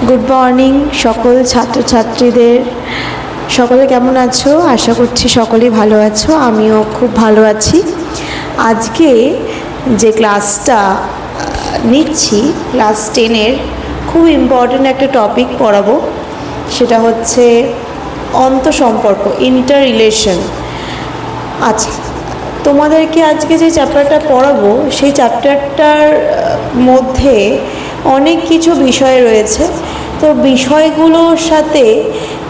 Good morning সকল ছাত্রছাত্রীদের। সকলে কেমন আছো? আশা করছি সকলেই ভালো আছো, আমিও খুব ভালো আছি। আজকে যে ক্লাসটা নিচ্ছি, ক্লাস 10-এর খুব ইম্পর্ট্যান্ট একটা টপিক পড়াবো, সেটা হচ্ছে অন্তঃসম্পর্ক, ইন্টার রিলেশন। আচ্ছা, তোমাদেরকে আজকে যে চ্যাপ্টারটা পড়াবো সেই চ্যাপ্টারটার মধ্যে অনেক কিছু বিষয় রয়েছে। তো বিষয়গুলোর সাথে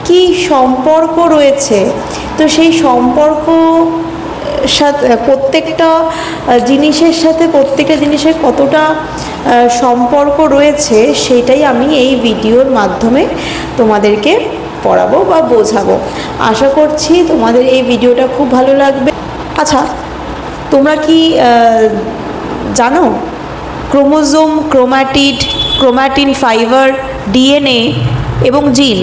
কি সম্পর্ক রয়েছে, তো সেই সম্পর্ক সাথে প্রত্যেকটা জিনিসের সাথে প্রত্যেকটা জিনিসের কতটা সম্পর্ক রয়েছে সেটাই আমি এই ভিডিওর মাধ্যমে তোমাদেরকে পড়াবো বা বোঝাবো। আশা করছি তোমাদের এই ভিডিওটা খুব ভালো লাগবে। আচ্ছা, তোমরা কি জানো chromosome, chromatid, chromatin fibre, DNA এবং জিন,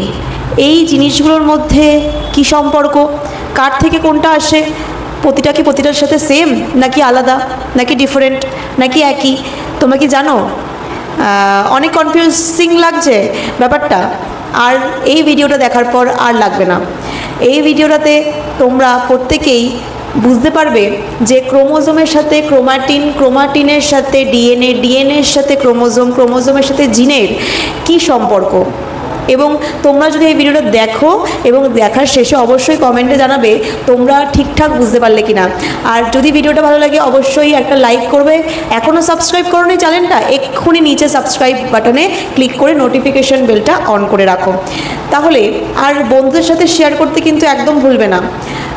এই জিনিসগুলোর মধ্যে কি সম্পর্ক, কার থেকে কোনটা আসে, প্রতিটা কি প্রতিটার সাথে সেম নাকি আলাদা নাকি ডিফারেন্ট নাকি একই, তোমরা কি জানো? অনেক কনফিউজিং লাগছে ব্যাপারটা, আর এই ভিডিওটা দেখার পর আর লাগবে না। এই ভিডিওটাতে তোমরা প্রত্যেকেই বুঝতে পারবে যে ক্রোমোজোমের সাথে ক্রোমাটিন, ক্রোমাটিনের সাথে ডিএনএ, ডিএনএর সাথে ক্রোমোজোম, ক্রোমোজোমের সাথে জিনের কি সম্পর্ক। এবং তোমরা যদি এই ভিডিওটা দেখো এবং দেখার শেষে অবশ্যই কমেন্টে জানাবে তোমরা ঠিকঠাক বুঝতে পারলে কিনা। আর যদি ভিডিওটা ভালো লাগে অবশ্যই একটা লাইক করবে। এখনও সাবস্ক্রাইব করোনি চ্যানেলটা, এক্ষুনি নিচে সাবস্ক্রাইব বাটনে ক্লিক করে নোটিফিকেশন বেলটা অন করে রাখো। তাহলে আর বন্ধুদের সাথে শেয়ার করতে কিন্তু একদম ভুলবে না।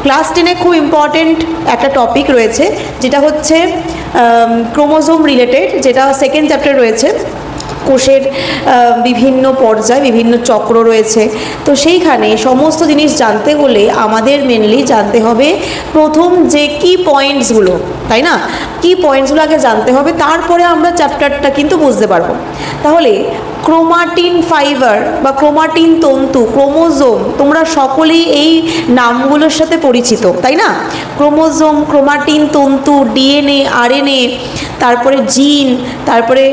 ক্লাস 10-এ খুব ইম্পর্টেন্ট একটা টপিক রয়েছে, যেটা হচ্ছে ক্রোমোজোম রিলেটেড, যেটা সেকেন্ড চ্যাপ্টার রয়েছে। কোষের বিভিন্ন পর্যায়, বিভিন্ন চক্র রয়েছে। তো সেইখানে সমস্ত জিনিস জানতে হলে আমাদের মেনলি জানতে হবে প্রথম যে কি পয়েন্টসগুলো, তাই না? কি পয়েন্টসগুলো আগে জানতে হবে, তারপরে আমরা চ্যাপ্টারটা কিন্তু বুঝতে পারবো। তাহলে ক্রোমাটিন ফাইবার বা ক্রোমাটিন তন্তু, ক্রোমোজোম, তোমরা সকলেই এই নামগুলোর সাথে পরিচিত, তাই না? ক্রোমোজোম, ক্রোমাটিন তন্তু, ডিএনএ, আরএনএ, তারপরে জিন, তারপরে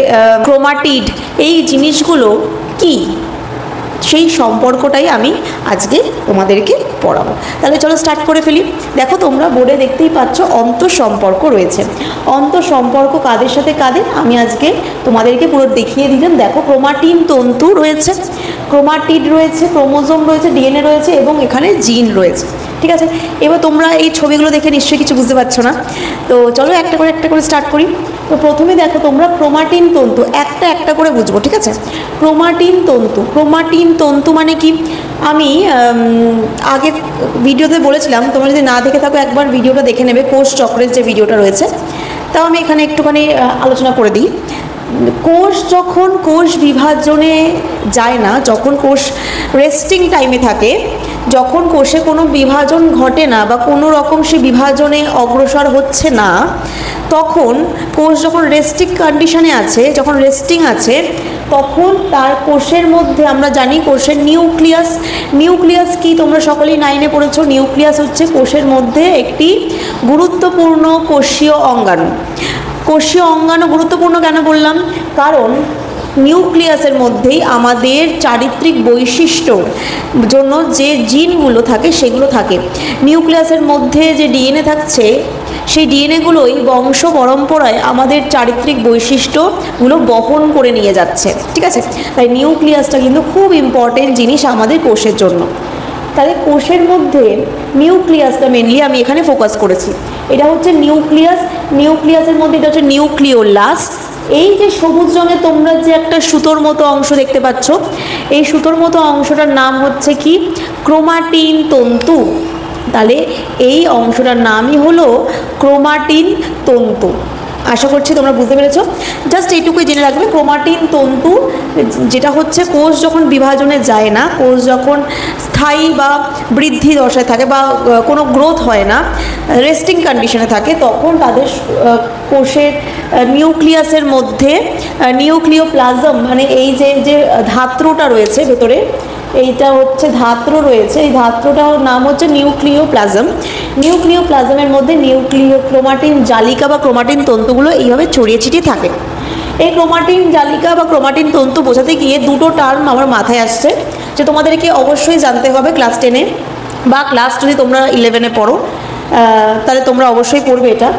ক্রোমাটিড, এই জিনিসগুলো কি, সেই সম্পর্কটাই আমি আজকে তোমাদেরকে পড়াবো। তাহলে চলো স্টার্ট করে ফেলি। দেখো, তোমরা বোর্ডে দেখতেই পাচ্ছ অন্তঃসম্পর্ক রয়েছে। অন্তঃসম্পর্ক কাদের সাথে কাদের আমি আজকে তোমাদেরকে পুরো দেখিয়ে দিলাম। দেখো, ক্রোমাটিন তন্তু রয়েছে, ক্রোমাটিড রয়েছে, ক্রোমোজোম রয়েছে, ডিএনএ রয়েছে এবং এখানে জিন রয়েছে। ঠিক আছে, এবার তোমরা এই ছবিগুলো দেখে নিশ্চয়ই কিছু বুঝতে পারছো না। তো চলো একটা করে স্টার্ট করি। তো প্রথমে দেখো তোমরা ক্রোমাটিন তন্তু একটা একটা করে বুঝবো, ঠিক আছে? ক্রোমাটিন তন্তু, ক্রোমাটিন তন্তু মানে কি আমি আগে ভিডিওতে বলেছিলাম, তোমরা যদি না দেখে থাকো একবার ভিডিওটা দেখে নেবে, কোষ চক্রের যে ভিডিওটা রয়েছে। তাও আমি এখানে একটুখানি আলোচনা করে দিই। কোষ যখন কোষ বিভাজনে যায় না, যখন কোষ রেস্টিং টাইমে থাকে, যখন কোষে কোনো বিভাজন ঘটে না বা কোনো রকম সে বিভাজনে অগ্রসর হচ্ছে না, তখন কোষ যখন রেস্টিং কন্ডিশনে আছে, যখন রেস্টিং আছে, তখন তার কোষের মধ্যে আমরা জানি কোষের নিউক্লিয়াস। নিউক্লিয়াস কি তোমরা সকলেই 9-এ পড়েছো। নিউক্লিয়াস হচ্ছে কোষের মধ্যে একটি গুরুত্বপূর্ণ কোষীয় অঙ্গাণু। কোষীয় অঙ্গাণু গুরুত্বপূর্ণ কেন বললাম? কারণ নিউক্লিয়াসের মধ্যেই আমাদের চারিত্রিক বৈশিষ্ট্যর জন্য যে জিনগুলো থাকে সেগুলো থাকে। নিউক্লিয়াসের মধ্যে যে ডিএনএ থাকছে, সেই ডিএনএগুলোই বংশ পরম্পরায় আমাদের চারিত্রিক বৈশিষ্ট্যগুলো বহন করে নিয়ে যাচ্ছে, ঠিক আছে? তাই নিউক্লিয়াসটা কিন্তু খুব ইম্পর্টেন্ট জিনিস আমাদের কোষের জন্য। তাহলে কোষের মধ্যে নিউক্লিয়াসটা মেনলি আমি এখানে ফোকাস করেছি। এটা হচ্ছে নিউক্লিয়াস। নিউক্লিয়াসের মধ্যে এটা হচ্ছে নিউক্লিওলাস। এই যে সবুজ রঙের তোমরা যে একটা সুতোর মতো অংশ দেখতে পাচ্ছ, এই সুতোর মতো অংশটার নাম হচ্ছে কি? ক্রোমাটিন তন্তু। তাহলে এই অংশটার নামই হলো ক্রোমাটিন তন্তু। আশা করছি তোমরা বুঝতে পেরেছো। জাস্ট এইটুকুই জেনে রাখবে, ক্রোমাটিন তন্তু যেটা হচ্ছে কোষ যখন বিভাজনে যায় না, কোষ যখন স্থায়ী বা বৃদ্ধি দশায় থাকে বা কোনো গ্রোথ হয় না, রেস্টিং কন্ডিশনে থাকে, তখন তাদের কোষের নিউক্লিয়াসের মধ্যে নিউক্লিওপ্লাজম মানে এই যে ধাত্রটা রয়েছে ভেতরে, এইটা হচ্ছে ধাত্র রয়েছে, এই ধাত্রটার নাম হচ্ছে নিউক্লিওপ্লাজম। নিউক্লিওপ্লাজমের মধ্যে ক্রোমাটিন জালিকা বা ক্রোমাটিন তন্তুগুলো এইভাবে ছড়িয়ে ছিটিয়ে থাকে। এই ক্রোমাটিন জালিকা বা ক্রোমাটিন তন্তু বোঝাতে গিয়ে দুটো টার্ম আমার মাথায় আসছে, যে তোমাদেরকে অবশ্যই জানতে হবে ক্লাস 10-এ বা ক্লাস যদি তোমরা 11-এ পড়ো তাহলে তোমরা অবশ্যই পড়বে এটা।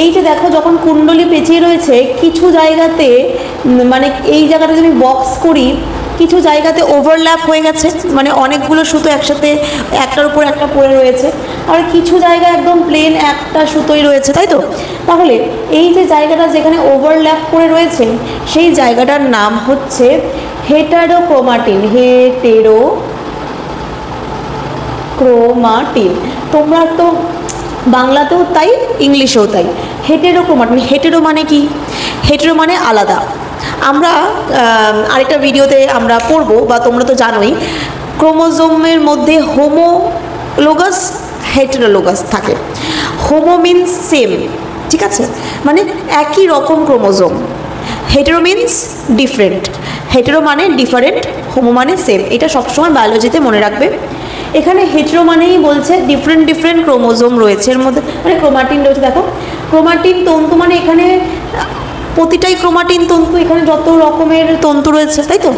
এই যে দেখো, যখন কুণ্ডলী পেঁচিয়ে রয়েছে কিছু জায়গাতে, মানে এই জায়গাটা যদি বক্স করি, কিছু জায়গাতে ওভারল্যাপ হয়ে গেছে, মানে অনেকগুলো সুতো একসাথে একটার উপর একটা পড়ে রয়েছে, আর কিছু জায়গায় একদম প্লেন একটা সুতোই রয়েছে, তাই তো? তাহলে এই যে জায়গাটা যেখানে ওভারল্যাপ করে রয়েছে সেই জায়গাটার নাম হচ্ছে হেটারোক্রোমাটিন। হেটারোক্রোমাটিন। তোমরা তো বাংলাতেও তাই, ইংলিশেও তাই। হেটেরোক্রোমাটিন, হেটেরো মানে কি? হেটেরো মানে আলাদা। আমরা আরেকটা ভিডিওতে আমরা পড়বো, বা তোমরা তো জানোই, ক্রোমোজোমের মধ্যে হোমোলোগাস হেটেরোলোগাস থাকে। হোমো মিনস সেম, ঠিক আছে, মানে একই রকম chromosome. Hetero means different. Hetero মানে ডিফারেন্ট, হোমো মানে সেম। এটা সবসময় বায়োলজিতে মনে রাখবে। এখানে হেটেরো মানেই বলছে ডিফারেন্ট ডিফারেন্ট ক্রোমোজোম রয়েছে এর মধ্যে, মানে ক্রোমাটিন রয়েছে। দেখো, ক্রোমাটিন তন্তু মানে এখানে প্রতিটাই ক্রোমাটিন তন্তু, এখানে যত রকমের তন্তু রয়েছে, তাই তো?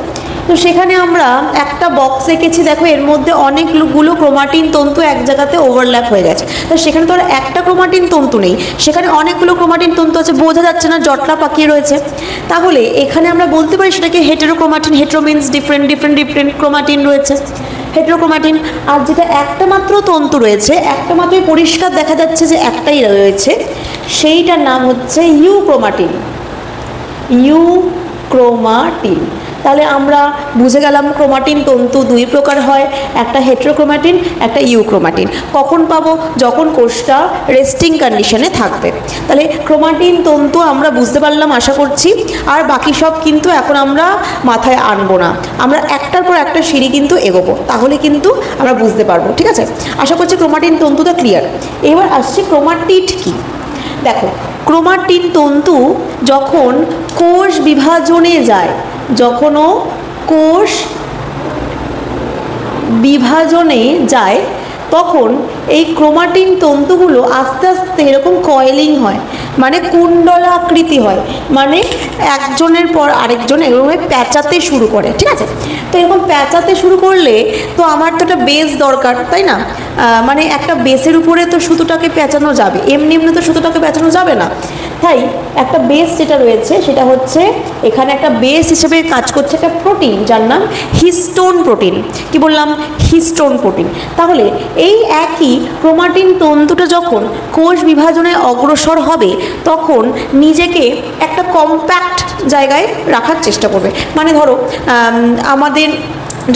তো সেখানে আমরা একটা বক্স এঁকেছি, দেখো এর মধ্যে অনেকগুলো ক্রোমাটিন তন্তু এক জায়গাতে ওভারল্যাপ হয়ে গেছে। তো সেখানে তো আর একটা ক্রোমাটিন তন্তু নেই, সেখানে অনেকগুলো ক্রোমাটিন তন্তু আছে, বোঝা যাচ্ছে না, জটলা পাকিয়ে রয়েছে। তাহলে এখানে আমরা বলতে পারি সেটাকে heterochromatin. Hetero means different, different different chromatin রয়েছে, হেটেরোক্রোমাটিন। আর যেটা একটা মাত্র তন্তু রয়েছে, একটা মাত্রই পরিষ্কার দেখা যাচ্ছে যে একটাই রয়েছে, সেইটার নাম হচ্ছে ইউক্রোমাটিন। ইউক্রোমাটিন। তাহলে আমরা বুঝে গেলাম ক্রোমাটিন তন্তু দুই প্রকার হয়, একটা হেটেরোক্রোমাটিন, একটা ইউক্রোমাটিন। কখন পাবো? যখন কোষটা রেস্টিং কন্ডিশনে থাকবে। তাহলে ক্রোমাটিন তন্তু আমরা বুঝতে পারলাম আশা করছি। আর বাকি সব কিন্তু এখন আমরা মাথায় আনবো না, আমরা একটার পর একটা সিঁড়ি কিন্তু এগোবো, তাহলে কিন্তু আমরা বুঝতে পারবো, ঠিক আছে? আশা করছি ক্রোমাটিন তন্তুটা ক্লিয়ার। এবার আসছে ক্রোমাটিড কি। দেখো, ক্রোমাটিন তন্তু যখন কোষ বিভাজনে যায়, যখনও কোষ বিভাজনে যায়, তখন এই ক্রোমাটিন তন্তুগুলো আস্তে আস্তে এরকম কয়েলিং হয়, মানে কুণ্ডলাকৃতি হয়, মানে একজনের পর আরেকজন এরকম প্যাঁচাতে শুরু করে, ঠিক আছে? তো এরকম প্যাঁচাতে শুরু করলে তো আমার তো একটা বেস দরকার, তাই না? মানে একটা বেসের উপরে তো সুতোটাকে পেঁচানো যাবে, এমনি এমনি তো সুতোটাকে পেঁচানো যাবে না। তাই একটা বেস যেটা রয়েছে সেটা হচ্ছে, এখানে একটা বেস হিসেবে কাজ করছে একটা প্রোটিন, যার নাম হিস্টোন প্রোটিন। কি বললাম? Histone protein. তাহলে এই একই ক্রোমাটিন তন্তুটা যখন কোষ বিভাজনে অগ্রসর হবে, তখন নিজেকে একটা কম্প্যাক্ট জায়গায় রাখার চেষ্টা করবে। মানে ধরো আমাদের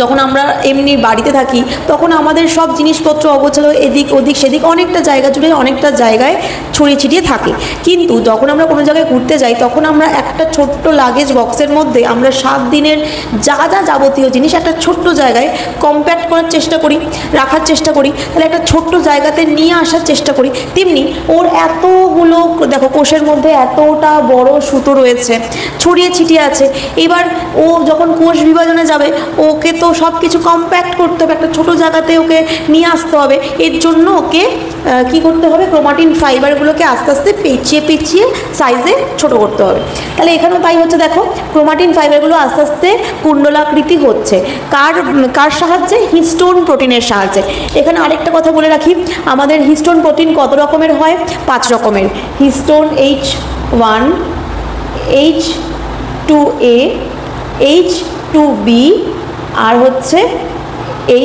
যখন আমরা এমনি বাড়িতে থাকি, তখন আমাদের সব জিনিসপত্র অগোছালো, এদিক ওদিক সেদিক অনেকটা জায়গা জুড়ে অনেকটা জায়গায় ছড়িয়ে ছিটিয়ে থাকে। কিন্তু যখন আমরা কোনো জায়গায় ঘুরতে যাই, তখন আমরা একটা ছোট্ট লাগেজ বক্সের মধ্যে আমরা 7 দিনের যা যা যাবতীয় জিনিস একটা ছোট্ট জায়গায় কম্প্যাক্ট করার চেষ্টা করি, রাখার চেষ্টা করি। তাহলে একটা ছোট্ট জায়গাতে নিয়ে আসার চেষ্টা করি। তেমনি ওর এতগুলো, দেখো কোষের মধ্যে এতটা বড় সুতো রয়েছে, ছড়িয়ে ছিটিয়ে আছে। এবার ও যখন কোষ বিভাজনে যাবে, ওকে তো সব কিছু কম্প্যাক্ট করতে হবে, একটা ছোটো জায়গাতে ওকে নিয়ে আসতে হবে। এর জন্য ওকে কী করতে হবে? ক্রোমাটিন ফাইবারগুলোকে আস্তে আস্তে পেঁচিয়ে পেঁচিয়ে সাইজে ছোট করতে হবে। তাহলে এখানেও তাই হচ্ছে, দেখো ক্রোমাটিন ফাইবারগুলো আস্তে আস্তে কুণ্ডলাকৃতি হচ্ছে। কার সাহায্যে? হিস্টোন প্রোটিনের সাহায্যে। এখানে আরেকটা কথা বলে রাখি, আমাদের হিস্টোন প্রোটিন কত রকমের হয়? 5 রকমের। হিস্টোন H1, H2A, H2B, আর হচ্ছে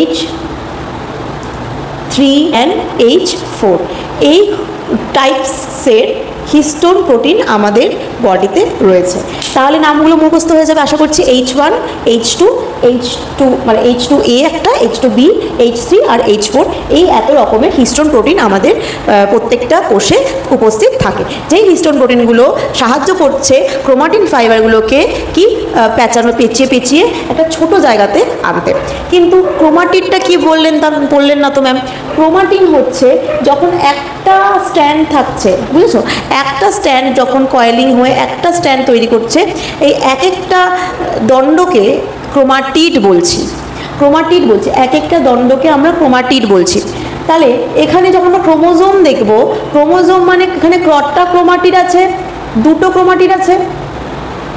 H3 and H4। এই টাইপসের হিস্টোন প্রোটিন আমাদের বডিতে রয়েছে। তাহলে নামগুলো মুখস্থ হয়ে যাবে আশা করছি। H1, H2, মানে H2A একটা, H2B, H3 আর H4। এই এত রকমের হিস্টোন প্রোটিন আমাদের প্রত্যেকটা কোষে উপস্থিত থাকে, যেই হিস্টোন প্রোটিনগুলো সাহায্য করছে ক্রোমাটিন ফাইবারগুলোকে কি পেঁচিয়ে পেঁচিয়ে একটা ছোট জায়গাতে আনতে। কিন্তু ক্রোমাটিনটা কি বললেন না তো ম্যাম? ক্রোমাটিন হচ্ছে যখন একটা স্ট্যান্ড থাকছে, বুঝেছো? একটা স্ট্যান্ড যখন কয়েলিং হয়ে একটা স্ট্যান্ড তৈরি করছে, এই এক একটা দণ্ডকে ক্রোমাটিড বলছি। এক একটা দণ্ডকে আমরা ক্রোমাটিড বলছি। তাহলে এখানে যখন আমরা ক্রোমোজোম দেখব, ক্রোমোজোম মানে এখানে কটা ক্রোমাটিড আছে? 2টো ক্রোমাটিড আছে,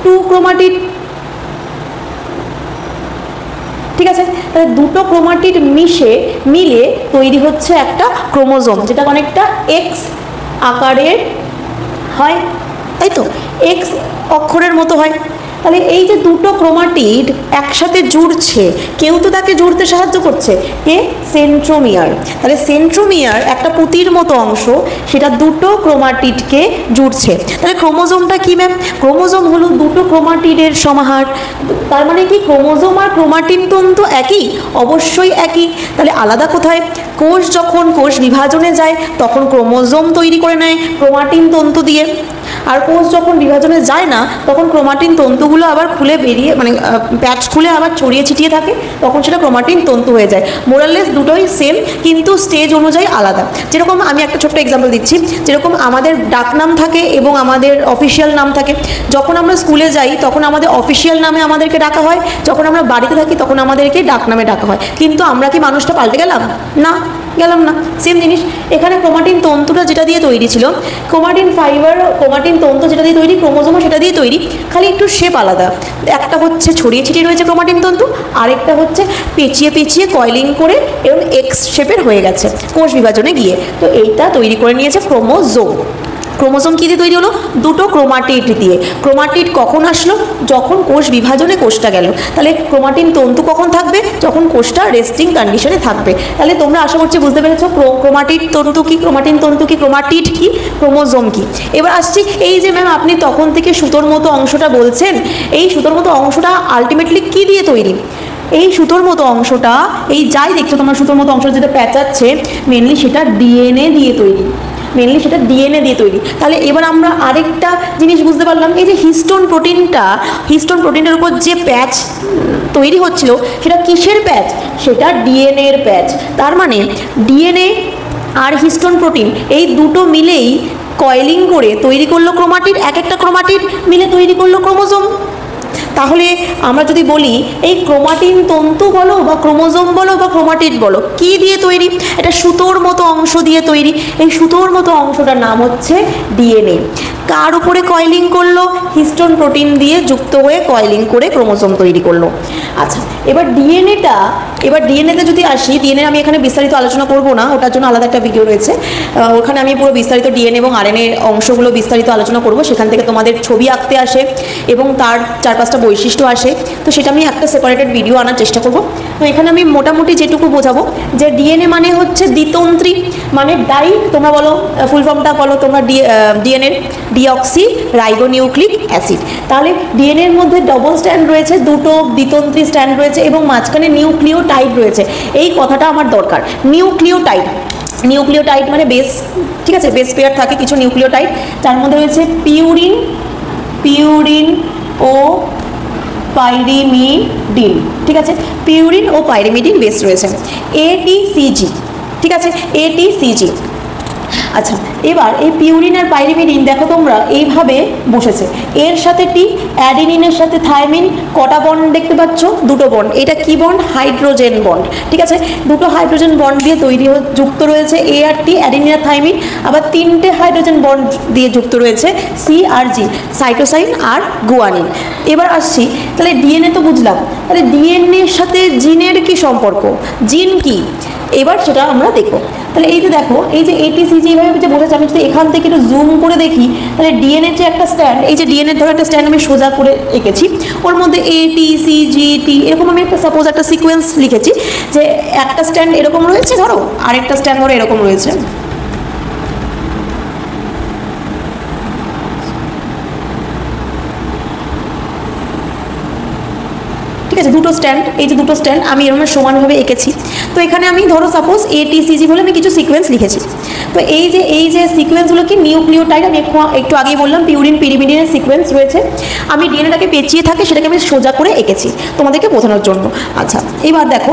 টু ক্রোমাটিড, ঠিক আছে। তাহলে দুটো ক্রোমাটিড মিলে তৈরি হচ্ছে একটা ক্রোমোজোম, যেটা অনেকটা এক্স আকারের হয়, তাই তো, এক্স অক্ষরের মতো হয়। তাহলে এই যে দুটো ক্রোমাটিড একসাথে জুড়ছে, কেউ তো তাকে জুড়তে সাহায্য করছে, কে? সেন্ট্রোমিয়ার। তাহলে সেন্ট্রোমিয়ার একটা পুঁতির মতো অংশ, সেটা দুটো ক্রোমাটিডকে জুড়ছে। তাহলে ক্রোমোজোমটা কি ম্যাম? ক্রোমোজোম হলো দুটো ক্রোমাটিডের সমাহার। তার মানে কি ক্রোমোজোম আর ক্রোমাটিন তন্তু একই? অবশ্যই একই। তাহলে আলাদা কোথায়? কোষ যখন কোষ বিভাজনে যায় তখন ক্রোমোজোম তৈরি করে নেয় ক্রোমাটিন তন্তু দিয়ে, আর কোষ যখন বিভাজনে যায় না তখন ক্রোমাটিন তন্তুগুলো আবার খুলে বেরিয়ে, মানে প্যাচ খুলে আবার ছড়িয়ে ছিটিয়ে থাকে, তখন সেটা ক্রোমাটিন তন্তু হয়ে যায়। মোরাললেস দুটোই সেম, কিন্তু স্টেজ অনুযায়ী আলাদা। যেরকম আমি একটা ছোট্ট এক্সাম্পল দিচ্ছি, যেরকম আমাদের ডাকনাম থাকে এবং আমাদের অফিসিয়াল নাম থাকে। যখন আমরা স্কুলে যাই তখন আমাদের অফিসিয়াল নামে আমাদেরকে ডাকা হয়, যখন আমরা বাড়িতে থাকি তখন আমাদেরকে ডাকনামে ডাকা হয়। কিন্তু আমরা কি মানুষটা পাল্টে গেলাম? না, গেলাম না। সেম জিনিস এখানে ক্রোমাটিন তন্তুটা যেটা দিয়ে তৈরি ছিল, ক্রোমাটিন ফাইবার, ক্রোমাটিন তন্তু যেটা দিয়ে তৈরি, ক্রোমোজোমও সেটা দিয়ে তৈরি, খালি একটু শেপ আলাদা। একটা হচ্ছে ছড়িয়ে ছিটিয়ে রয়েছে ক্রোমাটিন তন্তু, আরেকটা হচ্ছে পেঁচিয়ে পেঁচিয়ে কয়েলিং করে এরকম এক্স শেপের হয়ে গেছে কোষ বিভাজনে গিয়ে। তো এইটা তৈরি করে নিয়েছে ক্রোমোজোম। ক্রোমোজোম কী দিয়ে তৈরি হলো? দুটো ক্রোমাটিড দিয়ে। ক্রোমাটিড কখন আসলো? যখন কোষ বিভাজনে কোষটা গেল। তাহলে ক্রোমাটিন তন্তু কখন থাকবে? যখন কোষটা রেস্টিং কন্ডিশনে থাকবে। তাহলে তোমরা আশা করছি বুঝতে পেরেছো ক্রোমাটিড তন্তু কি, ক্রোমাটিন তন্তু কি, ক্রোমাটিড কি, ক্রোমোজোম কি। এবার আসছি এই যে ম্যাম আপনি তখন থেকে সুতোর মতো অংশটা বলছেন, এই সুতোর মতো অংশটা আলটিমেটলি কি দিয়ে তৈরি? এই সুতোর মতো অংশটা, এই যাই দেখছো তোমরা সুতোর মতো অংশটা যেটা প্যাঁচাচ্ছে, মেনলি সেটা ডিএনএ দিয়ে তৈরি, মেনলি সেটা ডিএনএ দিয়ে তৈরি। তাহলে এবার আমরা আরেকটা জিনিস বুঝতে পারলাম, এই যে হিস্টোন প্রোটিনটার উপর যে প্যাচ তৈরি হচ্ছিল, সেটা কিসের প্যাচ? সেটা ডিএনএ এর প্যাচ। তার মানে ডিএনএ আর হিস্টোন প্রোটিন এই দুটো মিলেই কয়েলিং করে তৈরি করলো ক্রোমাটিড, এক একটা ক্রোমাটিড মিলে তৈরি করলো ক্রোমোজোম। তাহলে আমরা যদি বলি এই ক্রোমাটিন তন্তু বলো বা ক্রোমোজোম বলো বা ক্রোমাটিড বলো, কি দিয়ে তৈরি? এটা সুতোর মতো অংশ দিয়ে তৈরি। এই সুতোর মতো অংশটার নাম হচ্ছে ডিএনএ। কার উপরে কয়েলিং করলো? হিস্টোন প্রোটিন দিয়ে যুক্ত হয়ে কয়েলিং করে ক্রোমোজোম তৈরি করলো। আচ্ছা, এবার ডিএনএতে যদি আসি, ডিএনএ আমি এখানে বিস্তারিত আলোচনা করব না, ওটার জন্য আলাদা একটা ভিডিও রয়েছে, ওখানে আমি পুরো বিস্তারিত ডিএনএ এবং আরএনএ অংশগুলো বিস্তারিত আলোচনা করব। সেখান থেকে তোমাদের ছবি আঁকতে আসে এবং তার 4-5টা বৈশিষ্ট্য আসে, তো সেটা আমি একটা সেপারেটেড ভিডিও আনার চেষ্টা করব। তো এখানে আমি মোটামুটি যেটুকু বোঝাবো যে ডিএনএ মানে হচ্ছে দ্বিতন্ত্রী, মানে ডাই, তোমরা বলো ফুল ফর্মটা বলো তোমরা, ডিএনএ ডিঅক্সি রাইবোনিউক্লিক অ্যাসিড। তাহলে ডিএনএর মধ্যে ডবল স্ট্র্যান্ড রয়েছে, দুটো দ্বিতন্ত্রী স্ট্র্যান্ড রয়েছে এবং মাঝখানে নিউক্লিওটাইড রয়েছে। এই কথাটা আমার দরকার, নিউক্লিওটাইড মানে বেস, ঠিক আছে, বেস পেয়ার থাকে কিছু নিউক্লিওটাইড, তার মধ্যে রয়েছে পিউরিন ও পাইরিমিডিন, ঠিক আছে, পিউরিন ও পাইরিমিডিন বেস রয়েছে। এটিসিজি, ঠিক আছে, এটিসিজি। আচ্ছা, এবার এই পিউরিন আর পাইরিমিডিন দেখো তোমরা এইভাবে বসেছে, এর সাথে টি, অ্যাডিনিনের সাথে থাইমিন, কটা বন্ড দেখতে পাচ্ছ? দুটো বন্ড। এটা কি বন্ড? হাইড্রোজেন বন্ড, ঠিক আছে, দুটো হাইড্রোজেন বন্ড দিয়ে তৈরি যুক্ত রয়েছে এ আর টি, অ্যাডিনিন আর থাইমিন। আবার 3টে হাইড্রোজেন বন্ড দিয়ে যুক্ত রয়েছে সি আর জি, সাইটোসাইন আর গুয়ানিন। এবার আসছি, তাহলে ডিএনএ তো বুঝলাম, তাহলে ডিএনএর সাথে জিনের কি সম্পর্ক? জিন কি? এবার সেটা আমরা দেখবো। তাহলে এই যে দেখো, এই যে এটিসিজি এইভাবে যে বোঝাচ্ছে, আমি যদি এখান থেকে একটু জুম করে দেখি, তাহলে ডিএনএ যে একটা স্ট্যান্ড, এই যে ডিএনএ ধরো একটা স্ট্যান্ড আমি সোজা করে এঁকেছি, ওর মধ্যে এটিসিজিটি এরকম আমি একটা সাপোজ একটা সিকোয়েন্স লিখেছি, যে একটা স্ট্যান্ড এরকম রয়েছে ধরো, আরেকটা স্ট্যান্ড ধরো এরকম রয়েছে, ঠিক আছে, দুটো স্ট্যান্ড, এই যে দুটো স্ট্যান্ড আমি এরকম সমানভাবে এঁকেছি। তো এখানে আমি ধরো সাপোজ এটিসিজি বলে আমি কিছু সিকোয়েন্স লিখেছি। তো এই যে সিকোয়েন্সগুলো কি নিউক্লিওটাইড, আমি একটু আগেই বললাম পিউরিন পিরিমিডিনের সিকোয়েন্স রয়েছে। আমি ডিএনএটাকে পেঁচিয়ে থাকে সেটাকে আমি সোজা করে এঁকেছি তোমাদেরকে বোঝানোর জন্য। আচ্ছা, এবার দেখো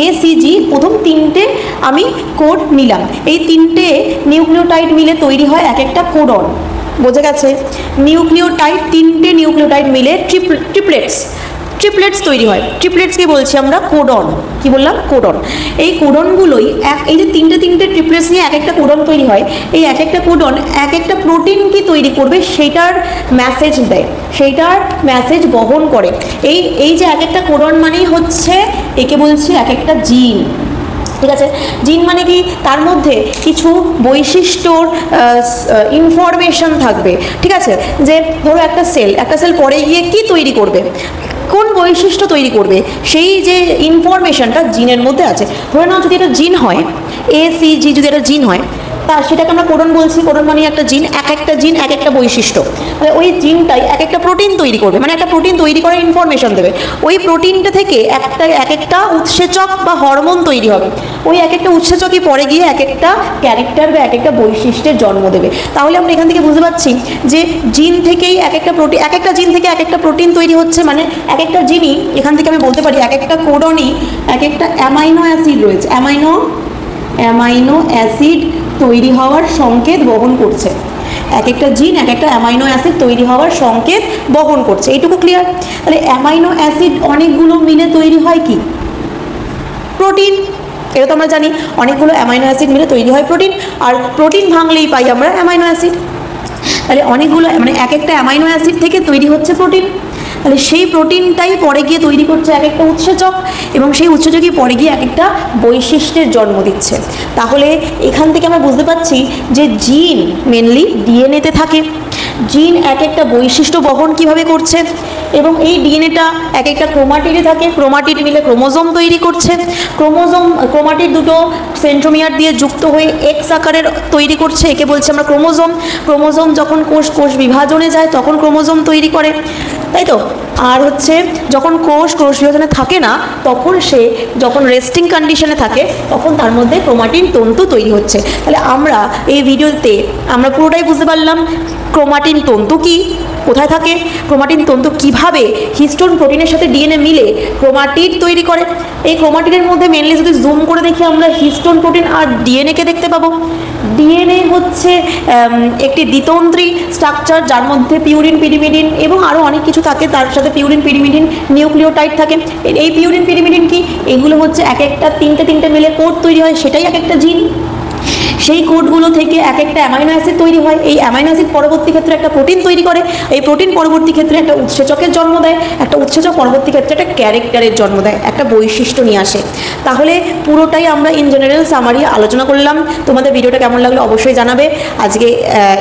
এসিজি প্রথম 3টে আমি কোড নিলাম, এই 3টে নিউক্লিওটাইড মিলে তৈরি হয় এক একটা কোডন, বোঝা গেছে? নিউক্লিওটাইড 3টে নিউক্লিওটাইড মিলে ট্রিপলেটস, ট্রিপলেটস তৈরি হয়। ট্রিপলেটসকে বলছি আমরা কোডন। কি বললাম? কোডন। এই কোডনগুলোই এই যে তিনটে ট্রিপলেটস নিয়ে এক একটা কোডন তৈরি হয়, এই এক একটা কোডন এক একটা প্রোটিন কি তৈরি করবে সেইটার মেসেজ দেয়, সেইটার মেসেজ বহন করে। এই যে এক একটা কোডন মানেই হচ্ছে, একে বলছি এক একটা জিন। ঠিক আছে? জিন মানে কি? তার মধ্যে কিছু বৈশিষ্ট্যর ইনফরমেশন থাকবে। ঠিক আছে? যে ধরো একটা সেল পরে গিয়ে কি তৈরি করবে, কোন বৈশিষ্ট্য তৈরি করবে, সেই যে ইনফরমেশনটা জিনের মধ্যে আছে। ধরে নাও যদি এটা জিন হয়, ACG যদি এটা জিন হয়, তা সেটাকে আমরা কোডন বলছি। কোডন মানে একটা জিন, এক একটা বৈশিষ্ট্য। মানে ওই জিনটাই এক একটা প্রোটিন তৈরি করবে, মানে একটা প্রোটিন তৈরি করার ইনফরমেশন দেবে। ওই প্রোটিনটা থেকে এক একটা উৎসেচক বা হরমোন তৈরি হবে। ওই এক একটা উৎসেচকই পরে গিয়ে এক একটা ক্যারেক্টার বা এক একটা বৈশিষ্ট্যের জন্ম দেবে। তাহলে আমরা এখান থেকে বুঝতে পারছি যে জিন থেকেই এক একটা জিন থেকে এক একটা প্রোটিন তৈরি হচ্ছে। মানে এক একটা জিনই, এখান থেকে আমি বলতে পারি এক একটা কোডনই এক একটা অ্যামাইনো অ্যাসিড রয়েছে, অ্যামাইনো অ্যাসিড তৈরি হওয়ার সংকেত বহন করছে। এক একটা জিন এক একটা অ্যামাইনো অ্যাসিড তৈরি হওয়ার সংকেত বহন করছে। এইটুকু ক্লিয়ার? তাহলে অ্যামাইনো অ্যাসিড অনেকগুলো মিলে তৈরি হয় কি? প্রোটিন। এটা তো আমরা জানি, অনেকগুলো অ্যামাইনো অ্যাসিড মিলে তৈরি হয় প্রোটিন, আর প্রোটিন ভাঙলেই পাই আমরা অ্যামাইনো অ্যাসিড। তাহলে অনেকগুলো মানে এক একটা অ্যামাইনো অ্যাসিড থেকে তৈরি হচ্ছে প্রোটিন। তাহলে সেই প্রোটিনটাই পরে গিয়ে তৈরি করছে এক একটা উৎসেচক, এবং সেই উৎসেচকই পরে গিয়ে এক একটা বৈশিষ্ট্যের জন্ম দিচ্ছে। তাহলে এখান থেকে আমরা বুঝতে পারছি যে জিন মেনলি ডিএনএতে থাকে। জিন এক একটা বৈশিষ্ট্য বহন কিভাবে করছে, এবং এই ডিএনএটা এক একটা ক্রোমাটিডে থাকে। ক্রোমাটিড মিলে ক্রোমোজোম তৈরি করছে। ক্রোমাটিড দুটো সেন্ট্রোমিয়ার দিয়ে যুক্ত হয়ে এক্স আকারের তৈরি করছে, একে বলছি আমরা ক্রোমোজোম। ক্রোমোজোম যখন কোষ বিভাজনে যায় তখন ক্রোমোজোম তৈরি করে, তাই তো? আর হচ্ছে যখন কোষ বিভাজনে থাকে না, তখন সে যখন রেস্টিং কন্ডিশনে থাকে তখন তার মধ্যে ক্রোমাটিন তন্তু তৈরি হচ্ছে। তাহলে আমরা এই ভিডিওতে আমরা পুরোটাই বুঝতে পারলাম ক্রোমাটিন তন্তু কি, কোথায় থাকে, ক্রোমাটিন তন্তু কিভাবে হিস্টোন প্রোটিনের সাথে ডিএনএ মিলে ক্রোমাটিড তৈরি করে। এই ক্রোমাটিডের মধ্যে মেনলি যদি জুম করে দেখি আমরা হিস্টোন প্রোটিন আর ডিএনএকে দেখতে পাবো। ডিএনএ হচ্ছে একটি দ্বিতন্ত্রী স্ট্রাকচার, যার মধ্যে পিউরিন, পিরিমিডিন এবং আরও অনেক কিছু থাকে। তার সাথে পিউরিন, পিরিমিডিন, নিউক্লিওটাইড থাকে। এই পিউরিন, পিরিমিডিন কি? এগুলো হচ্ছে এক একটা তিনটে মিলে কোড তৈরি হয়, সেটাই এক একটা জিন। সেই কোডগুলো থেকে এক একটা অ্যামাইনো অ্যাসিড তৈরি হয়। এই অ্যামাইনো অ্যাসিড পরবর্তী ক্ষেত্রে একটা প্রোটিন তৈরি করে। এই প্রোটিন পরবর্তী ক্ষেত্রে একটা উৎসেচকের জন্ম দেয়। একটা উৎসেচক পরবর্তী ক্ষেত্রে একটা ক্যারেক্টারের জন্ম দেয়, একটা বৈশিষ্ট্য নিয়ে আসে। তাহলে পুরোটাই আমরা ইন জেনারেল সামারি আলোচনা করলাম। তোমাদের ভিডিওটা কেমন লাগলো অবশ্যই জানাবে। আজকে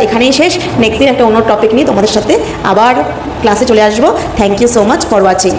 এখানেই শেষ। নেক্সট দিন একটা অন্য টপিক নিয়ে তোমাদের সাথে আবার ক্লাসে চলে আসবো। Thank you so much for watching.